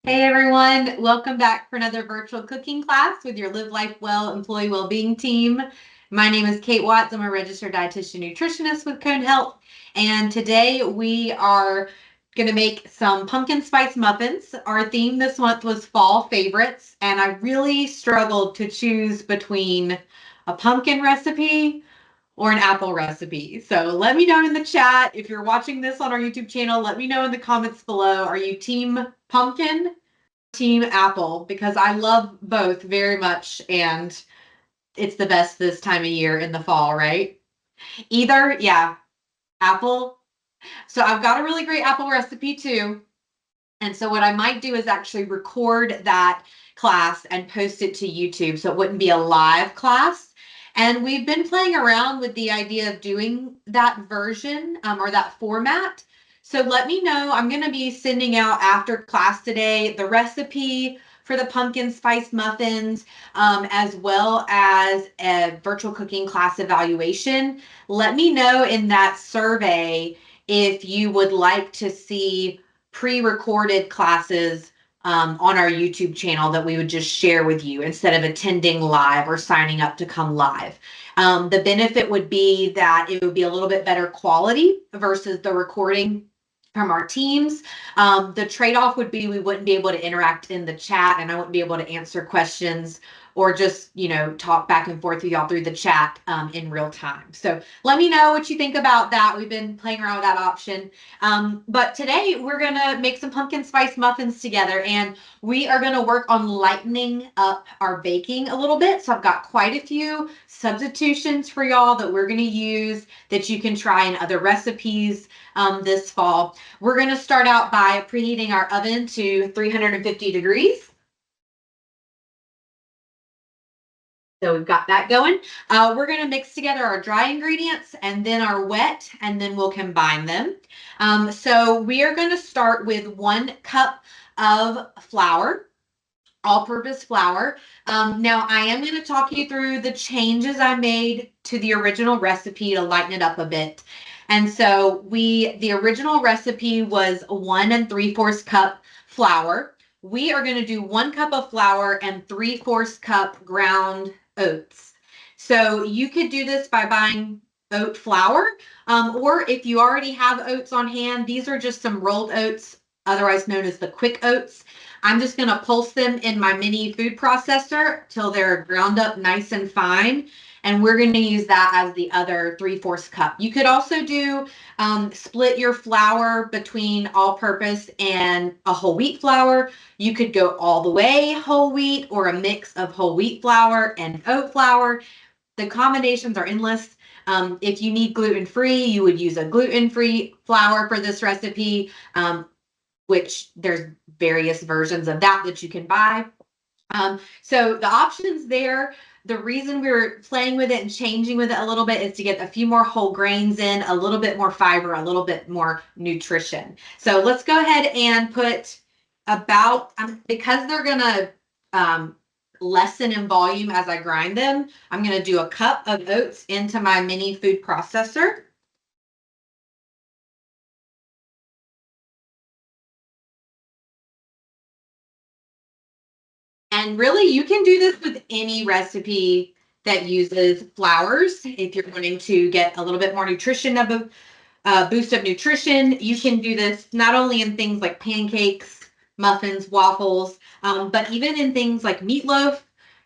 Hey everyone, welcome back for another virtual cooking class with your Live Life Well Employee Wellbeing team. My name is Kate Watts. I'm a registered dietitian nutritionist with Cone Health, and today we are going to make some pumpkin spice muffins. Our theme this month was fall favorites, and I really struggled to choose between a pumpkin recipe or an apple recipe. So let me know in the chat. If you're watching this on our YouTube channel, let me know in the comments below. Are you team pumpkin, team apple? Because I love both very much, and it's the best this time of year in the fall, right? Either, yeah, apple. So I've got a really great apple recipe too. And so what I might do is actually record that class and post it to YouTube so it wouldn't be a live class. And we've been playing around with the idea of doing that version or that format. So let me know. I'm going to be sending out after class today the recipe for the pumpkin spice muffins, as well as a virtual cooking class evaluation. Let me know in that survey if you would like to see pre-recorded classes on our YouTube channel that we would just share with you instead of attending live or signing up to come live. The benefit would be that it would be a little bit better quality versus the recording from our teams. The trade-off would be we wouldn't be able to interact in the chat, and I wouldn't be able to answer questions or just, talk back and forth with y'all through the chat in real time. So let me know what you think about that. We've been playing around with that option. But today we're going to make some pumpkin spice muffins together, and we are going to work on lightening up our baking a little bit. So I've got quite a few substitutions for y'all that we're going to use that you can try in other recipes this fall. We're going to start out by preheating our oven to 350 degrees. So we've got that going. We're going to mix together our dry ingredients and then our wet, and then we'll combine them. So we are going to start with 1 cup of flour, all-purpose flour. Now I am going to talk you through the changes I made to the original recipe to lighten it up a bit. And so the original recipe was 1 3/4 cup flour. We are going to do 1 cup of flour and 3/4 cup ground oats. So you could do this by buying oat flour, or if you already have oats on hand, these are just some rolled oats, otherwise known as the quick oats. I'm just going to pulse them in my mini food processor till they're ground up nice and fine. And we're going to use that as the other 3/4 cup. You could also do split your flour between all-purpose and a whole wheat flour. You could go all the way whole wheat or a mix of whole wheat flour and oat flour. The combinations are endless. If you need gluten-free, you would use a gluten-free flour for this recipe, which there's various versions of that you can buy. So the options there, the reason we're playing with it and changing with it a little bit is to get a few more whole grains in, a little bit more fiber, a little bit more nutrition. So let's go ahead and put about, because they're going to lessen in volume as I grind them, I'm going to do a cup of oats into my mini food processor. And really, you can do this with any recipe that uses flours. If you're wanting to get a little bit more nutrition of a boost of nutrition, you can do this not only in things like pancakes, muffins, waffles, but even in things like meatloaf.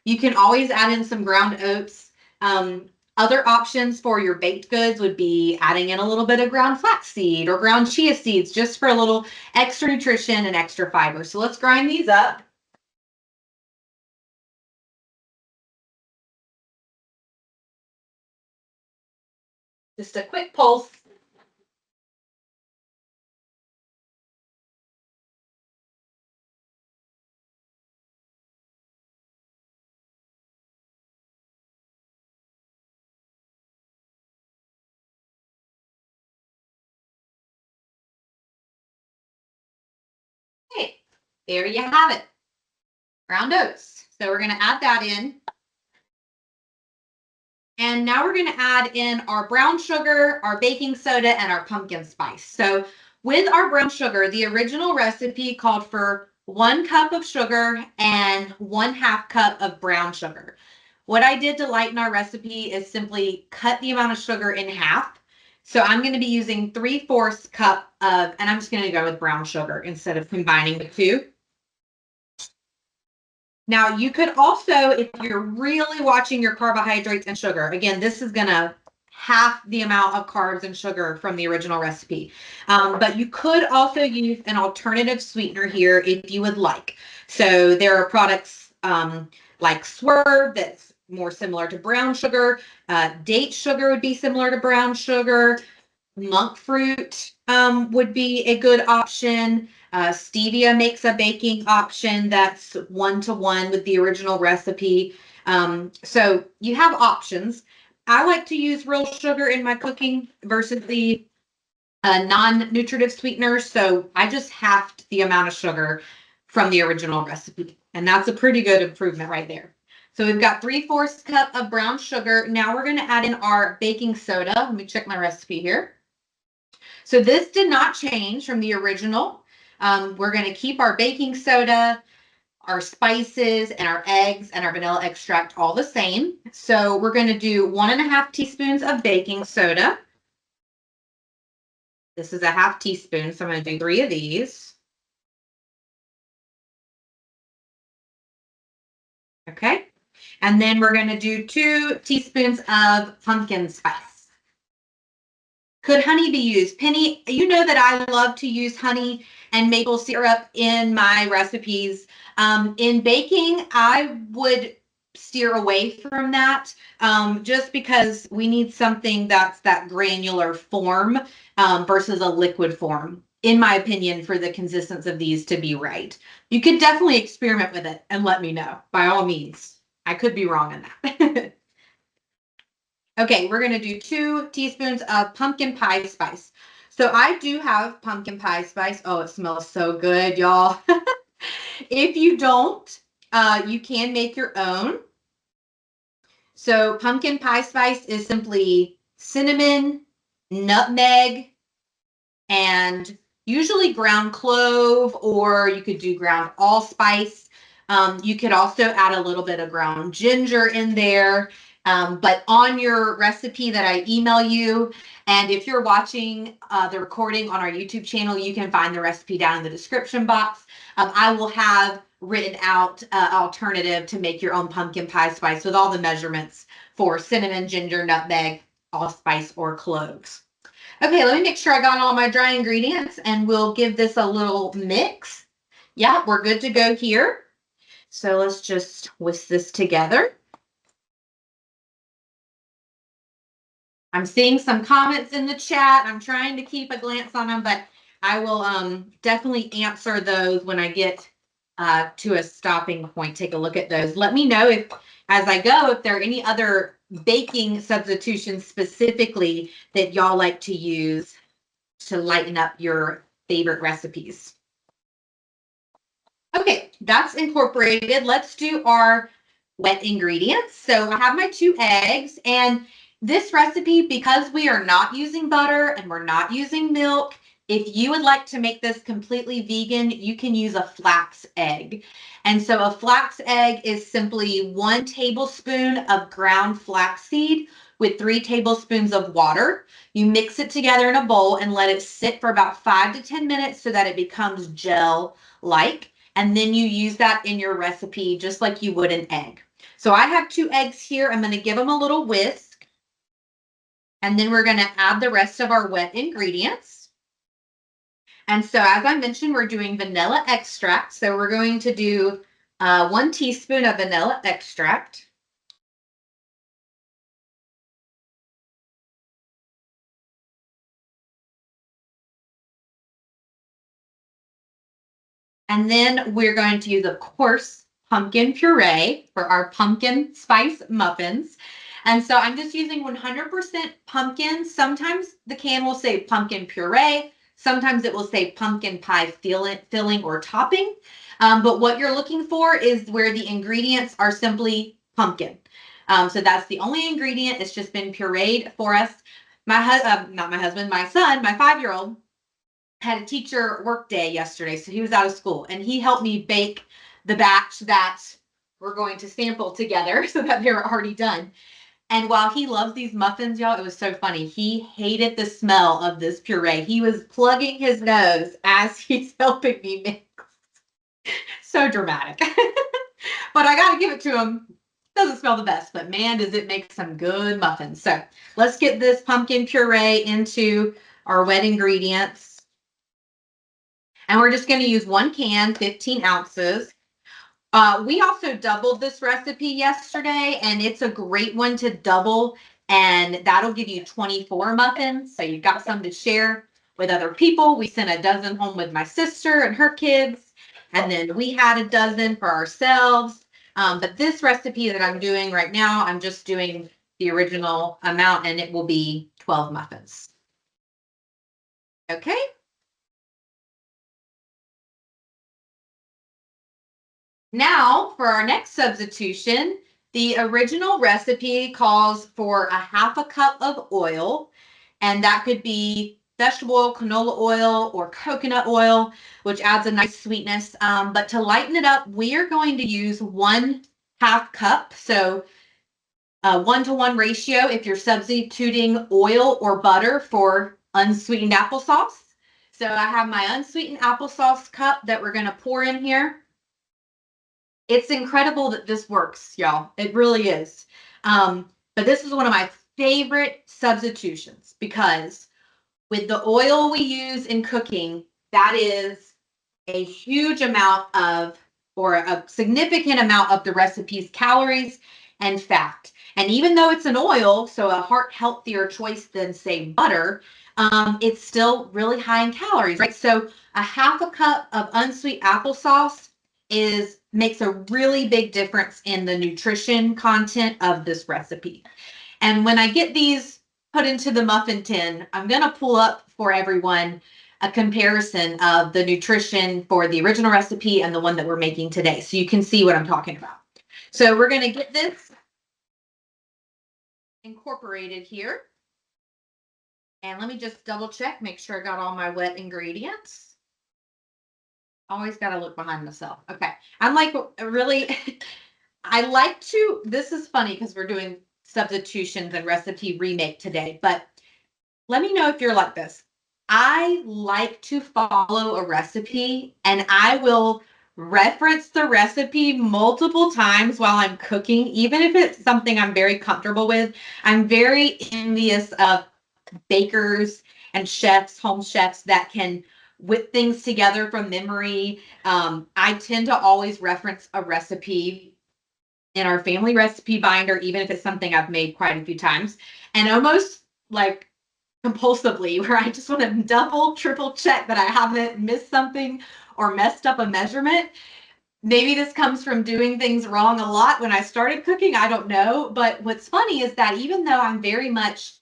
You can always add in some ground oats. Other options for your baked goods would be adding in a little bit of ground flaxseed or ground chia seeds just for a little extra nutrition and extra fiber. So let's grind these up. Just a quick pulse. Okay, there you have it. Ground oats. So we're going to add that in. And now we're going to add in our brown sugar, our baking soda, and our pumpkin spice. So with our brown sugar, the original recipe called for 1 cup of sugar, and 1/2 cup of brown sugar. What I did to lighten our recipe is simply cut the amount of sugar in half. So I'm going to be using 3/4 cup of, and I'm just going to go with brown sugar instead of combining the two. Now you could also, if you're really watching your carbohydrates and sugar, again, this is gonna half the amount of carbs and sugar from the original recipe. But you could also use an alternative sweetener here if you would like. So there are products like Swerve that's more similar to brown sugar. Date sugar would be similar to brown sugar. Monk fruit would be a good option. Stevia makes a baking option that's 1-to-1 with the original recipe. So you have options. I like to use real sugar in my cooking versus the non-nutritive sweeteners. So I just halved the amount of sugar from the original recipe. And that's a pretty good improvement right there. So we've got 3/4 cup of brown sugar. Now we're going to add in our baking soda. Let me check my recipe here. So this did not change from the original. We're going to keep our baking soda, our spices, and our eggs and our vanilla extract all the same. So we're going to do 1.5 teaspoons of baking soda. This is a 1/2 teaspoon, so I'm going to do 3 of these. Okay. And then we're going to do 2 teaspoons of pumpkin spice. Could honey be used? Penny, you know that I love to use honey and maple syrup in my recipes. In baking, I would steer away from that just because we need something that's that granular form versus a liquid form, in my opinion, for the consistency of these to be right. You could definitely experiment with it and let me know, by all means. I could be wrong on that. Okay, we're gonna do 2 teaspoons of pumpkin pie spice. So I do have pumpkin pie spice. Oh, it smells so good, y'all. If you don't, you can make your own. So pumpkin pie spice is simply cinnamon, nutmeg, and usually ground clove, or you could do ground allspice. You could also add a little bit of ground ginger in there. But on your recipe that I email you, and if you're watching the recording on our YouTube channel, you can find the recipe down in the description box. I will have written out alternative to make your own pumpkin pie spice with all the measurements for cinnamon, ginger, nutmeg, allspice, or cloves. Okay, let me make sure I got all my dry ingredients and we'll give this a little mix. Yeah, we're good to go here. So let's just whisk this together. I'm seeing some comments in the chat. I'm trying to keep a glance on them, but I will definitely answer those when I get to a stopping point. Take a look at those. Let me know if, as I go, if there are any other baking substitutions specifically that y'all like to use to lighten up your favorite recipes. Okay, that's incorporated. Let's do our wet ingredients. So I have my 2 eggs, and this recipe, because we are not using butter and we're not using milk, if you would like to make this completely vegan, you can use a flax egg. And so a flax egg is simply 1 tablespoon of ground flaxseed with 3 tablespoons of water. You mix it together in a bowl and let it sit for about 5 to 10 minutes so that it becomes gel-like. And then you use that in your recipe just like you would an egg. So I have 2 eggs here. I'm going to give them a little whisk. And then we're going to add the rest of our wet ingredients. And so as I mentioned, we're doing vanilla extract. So we're going to do 1 teaspoon of vanilla extract. And then we're going to use, of course, pumpkin puree for our pumpkin spice muffins. And so I'm just using 100% pumpkin. Sometimes the can will say pumpkin puree. Sometimes it will say pumpkin pie filling or topping. But what you're looking for is where the ingredients are simply pumpkin. So that's the only ingredient. It's just been pureed for us. Not my husband, my son, my 5-year-old had a teacher work day yesterday, so he was out of school, and he helped me bake the batch that we're going to sample together so that they're already done. And while he loves these muffins, y'all, it was so funny. He hated the smell of this puree. He was plugging his nose as he's helping me mix. So dramatic. But I got to give it to him. Doesn't smell the best, but man, does it make some good muffins. So let's get this pumpkin puree into our wet ingredients. And we're just going to use 1 can, 15 ounces. We also doubled this recipe yesterday, and it's a great one to double, and that'll give you 24 muffins. So you've got some to share with other people. We sent a dozen home with my sister and her kids, and then we had a dozen for ourselves. But this recipe that I'm doing right now, I'm just doing the original amount, and it will be 12 muffins. Okay. Now, for our next substitution, the original recipe calls for a 1/2 cup of oil, and that could be vegetable oil, canola oil, or coconut oil, which adds a nice sweetness. But to lighten it up, we are going to use 1/2 cup. So 1-to-1 ratio if you're substituting oil or butter for unsweetened applesauce. So I have my unsweetened applesauce cup that we're going to pour in here. It's incredible that this works, y'all. It really is. But this is one of my favorite substitutions because with the oil we use in cooking, that is a huge amount of, or a significant amount of the recipe's calories and fat. And even though it's an oil, so a heart healthier choice than, say, butter, it's still really high in calories, right? So a 1/2 cup of unsweet applesauce makes a really big difference in the nutrition content of this recipe. And when I get these put into the muffin tin, I'm going to pull up for everyone a comparison of the nutrition for the original recipe and the one that we're making today, so you can see what I'm talking about. So we're going to get this incorporated here. And let me just double check, make sure I got all my wet ingredients. Always got to look behind myself. Okay. I'm like really, I like to, this is funny because we're doing substitutions and recipe remake today, but let me know if you're like this. I like to follow a recipe and I will reference the recipe multiple times while I'm cooking, even if it's something I'm very comfortable with. I'm very envious of bakers and chefs, home chefs that can whip things together from memory. I tend to always reference a recipe in our family recipe binder, even if it's something I've made quite a few times, and almost like compulsively, where I just want to double, triple check that I haven't missed something or messed up a measurement. Maybe this comes from doing things wrong a lot when I started cooking. I don't know. But what's funny is that even though I'm very much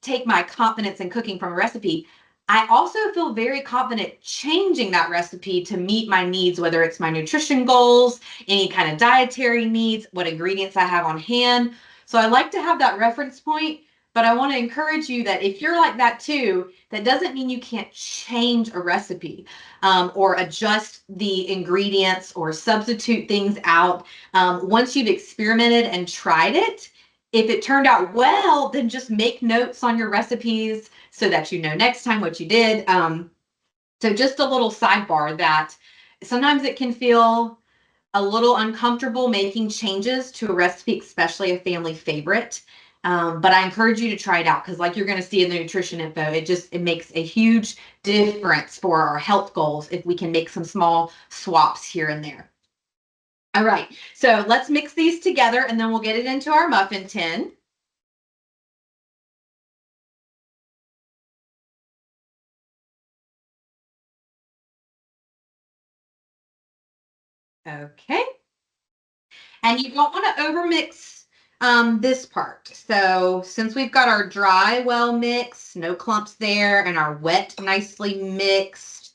take my confidence in cooking from a recipe, I also feel very confident changing that recipe to meet my needs, whether it's my nutrition goals, any kind of dietary needs, what ingredients I have on hand. So I like to have that reference point, but I want to encourage you that if you're like that too, that doesn't mean you can't change a recipe or adjust the ingredients or substitute things out. Once you've experimented and tried it, if it turned out well, then just make notes on your recipes so that you know next time what you did. So just a little sidebar that sometimes it can feel a little uncomfortable making changes to a recipe, especially a family favorite. But I encourage you to try it out because like you're going to see in the nutrition info, it makes a huge difference for our health goals if we can make some small swaps here and there. All right, so let's mix these together and then we'll get it into our muffin tin. Okay. And you don't want to overmix this part. So since we've got our dry well mixed, no clumps there, and our wet nicely mixed,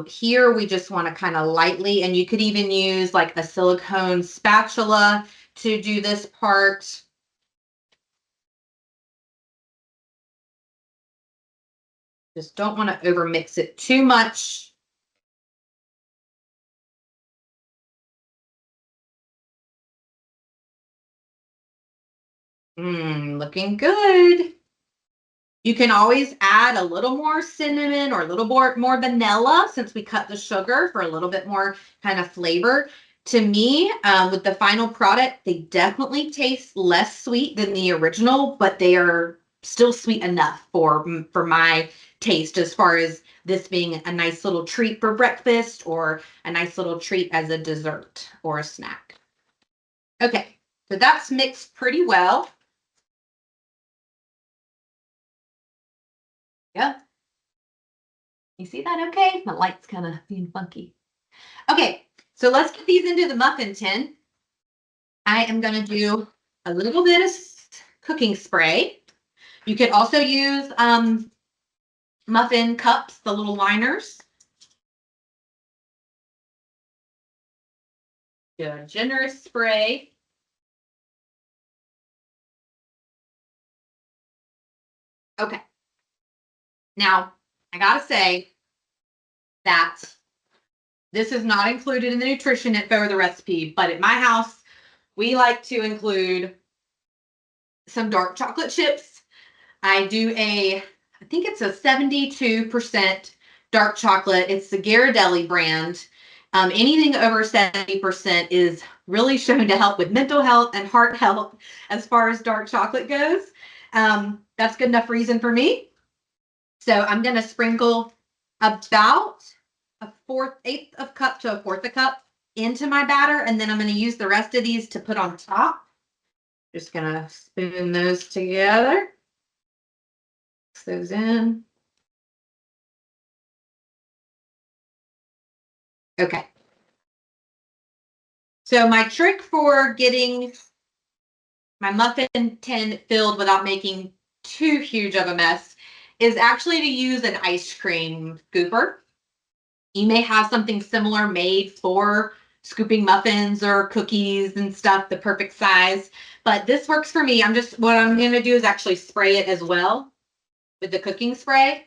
here we just want to kind of lightly, and you could even use like a silicone spatula to do this part. Just don't want to overmix it too much. Looking good. You can always add a little more cinnamon or a little more vanilla since we cut the sugar for a little bit more kind of flavor. To me, with the final product, they definitely taste less sweet than the original, but they are still sweet enough for my taste, as far as this being a nice little treat for breakfast or a nice little treat as a dessert or a snack. Okay, so that's mixed pretty well. Yeah. You see that okay? My light's kind of being funky. Okay, so let's get these into the muffin tin. I am going to do a little bit of cooking spray. You could also use muffin cups, the little liners. Do a generous spray. Okay. Now, I got to say that this is not included in the nutrition info or the recipe, but at my house, we like to include some dark chocolate chips. I do I think it's a 72% dark chocolate. It's the Ghirardelli brand. Anything over 70% is really shown to help with mental health and heart health as far as dark chocolate goes. That's good enough reason for me. So I'm going to sprinkle about a eighth of cup to a fourth of cup into my batter, and then I'm going to use the rest of these to put on top. Just going to spoon those together. Mix those in. Okay. So my trick for getting my muffin tin filled without making too huge of a mess is actually to use an ice cream scooper. You may have something similar made for scooping muffins or cookies and stuff, the perfect size. But this works for me. What I'm going to do is actually spray it as well with the cooking spray.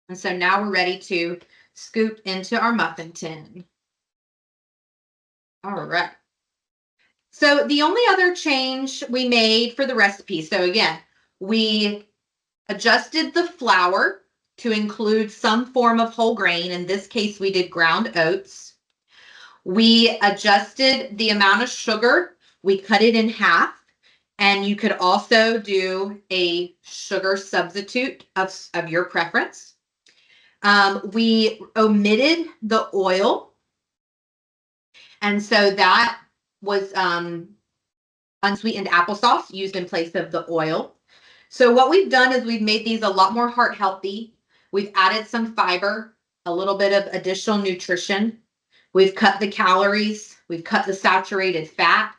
And so now we're ready to scoop into our muffin tin. All right. So the only other change we made for the recipe, so again, we adjusted the flour to include some form of whole grain. In this case, we did ground oats. We adjusted the amount of sugar. We cut it in half. And you could also do a sugar substitute of your preference. We omitted the oil. And so that was unsweetened applesauce used in place of the oil. So what we've done is we've made these a lot more heart healthy. We've added some fiber, a little bit of additional nutrition. We've cut the calories. We've cut the saturated fat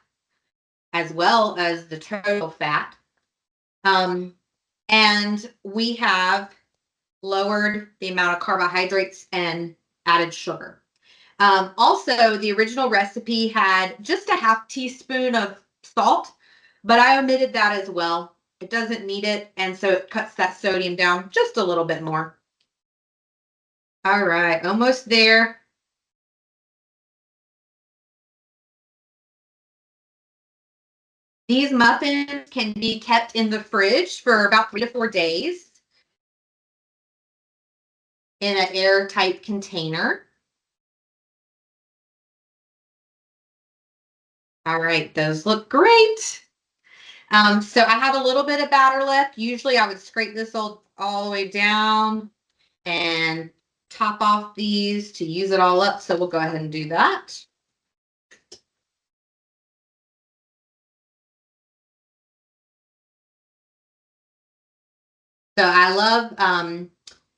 as well as the total fat. And we have lowered the amount of carbohydrates and added sugar. Also, the original recipe had just a half teaspoon of salt, but I omitted that as well. It doesn't need it, and so it cuts that sodium down just a little bit more. All right, almost there. These muffins can be kept in the fridge for about 3 to 4 days in an airtight container. All right, those look great. So I have a little bit of batter left. Usually I would scrape this all the way down and top off these to use it all up. So we'll go ahead and do that. So I love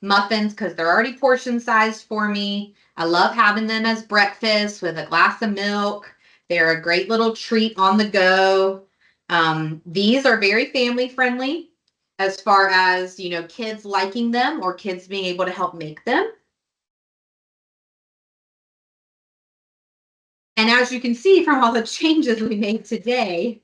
muffins because they're already portion sized for me. I love having them as breakfast with a glass of milk. They're a great little treat on the go. These are very family friendly as far as, kids liking them or kids being able to help make them. And as you can see from all the changes we made today,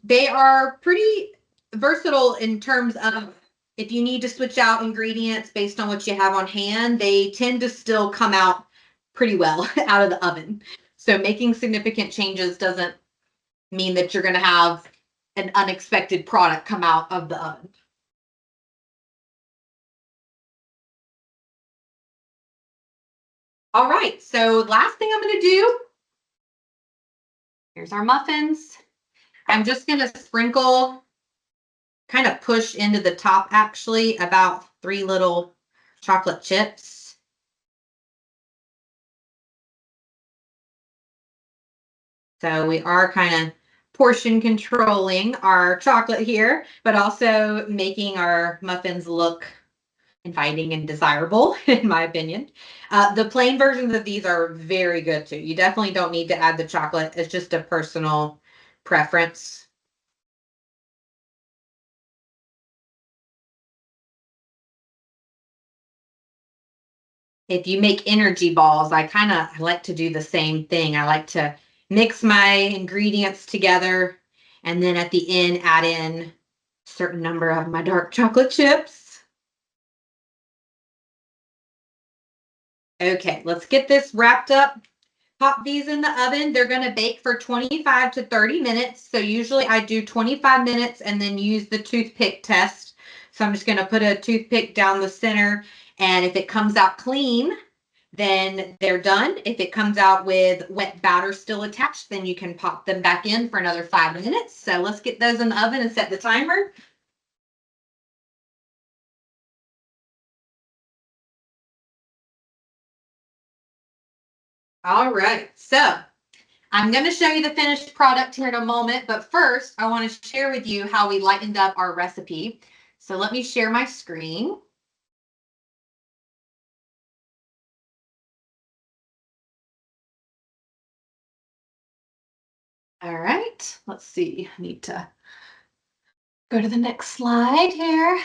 they are pretty versatile in terms of if you need to switch out ingredients based on what you have on hand, they tend to still come out pretty well out of the oven. So making significant changes doesn't mean that you're going to have an unexpected product come out of the oven. All right, so last thing I'm going to do, here's our muffins. I'm just going to sprinkle, kind of push into the top actually, about 3 little chocolate chips. So we are kind of portion controlling our chocolate here, but also making our muffins look inviting and desirable, in my opinion. The plain versions of these are very good too. You definitely don't need to add the chocolate. It's just a personal preference. If you make energy balls, I like to do the same thing. I like to mix my ingredients together and then at the end add in a certain number of my dark chocolate chips. Okay, let's get this wrapped up. Pop these in the oven. They're going to bake for 25 to 30 minutes. So usually I do 25 minutes and then use the toothpick test. So I'm just going to put a toothpick down the center. And if it comes out clean, then they're done. If it comes out with wet batter still attached, then you can pop them back in for another 5 minutes. So let's get those in the oven and set the timer. All right. So I'm going to show you the finished product here in a moment, but first I want to share with you how we lightened up our recipe. So let me share my screen. All right, let's see. I need to go to the next slide here.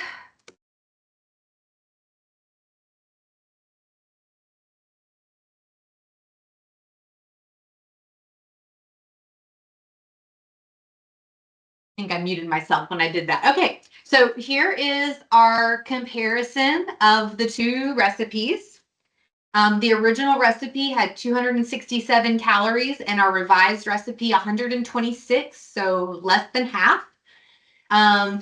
I think I muted myself when I did that. Okay, so here is our comparison of the two recipes. The original recipe had 267 calories and our revised recipe 126, so less than half.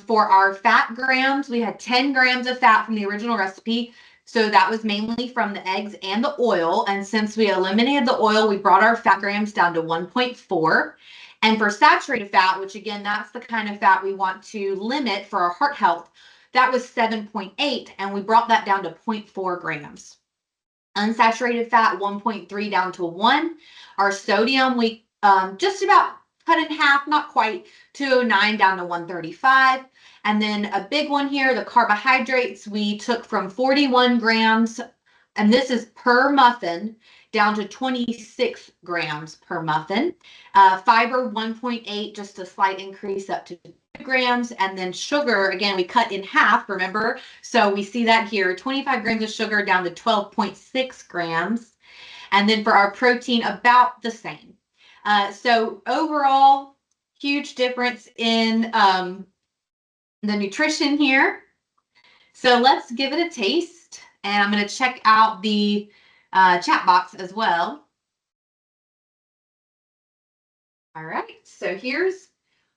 For our fat grams, we had 10 grams of fat from the original recipe. So that was mainly from the eggs and the oil. And since we eliminated the oil, we brought our fat grams down to 1.4. And for saturated fat, which again, that's the kind of fat we want to limit for our heart health, that was 7.8. And we brought that down to 0.4 grams. Unsaturated fat, 1.3 down to 1. Our sodium, we just about cut in half, not quite, 209 down to 135. And then a big one here, the carbohydrates, we took from 41 grams, and this is per muffin, down to 26 grams per muffin. Fiber, 1.8, just a slight increase up to 2 grams. And then sugar, again, we cut in half, remember? So we see that here, 25 grams of sugar down to 12.6 grams. And then for our protein, about the same. So overall, huge difference in the nutrition here. So let's give it a taste. And I'm going to check out the chat box as well. All right, so here's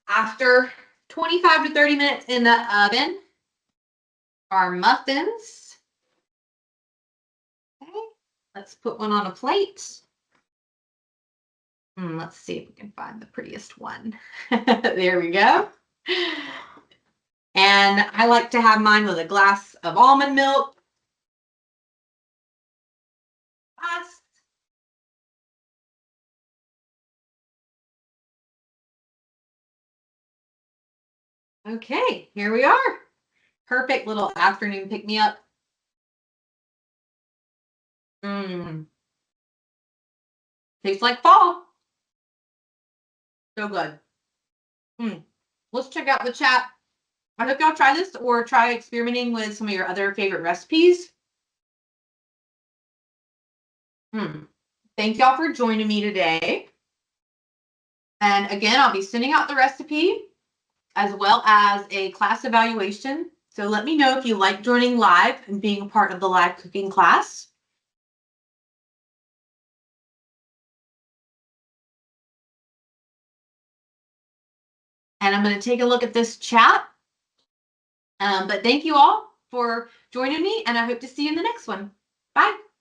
after 25 to 30 minutes in the oven, our muffins. Okay, let's put one on a plate. Let's see if we can find the prettiest one. There we go. And I like to have mine with a glass of almond milk. Okay, here we are. Perfect little afternoon pick-me-up. Tastes like fall. So good. Let's check out the chat. I hope y'all try this or try experimenting with some of your other favorite recipes. Thank y'all for joining me today. And again, I'll be sending out the recipe as well as a class evaluation So let me know if you like joining live and being a part of the live cooking class. And I'm going to take a look at this chat. But thank you all for joining me, and I hope to see you in the next one. Bye.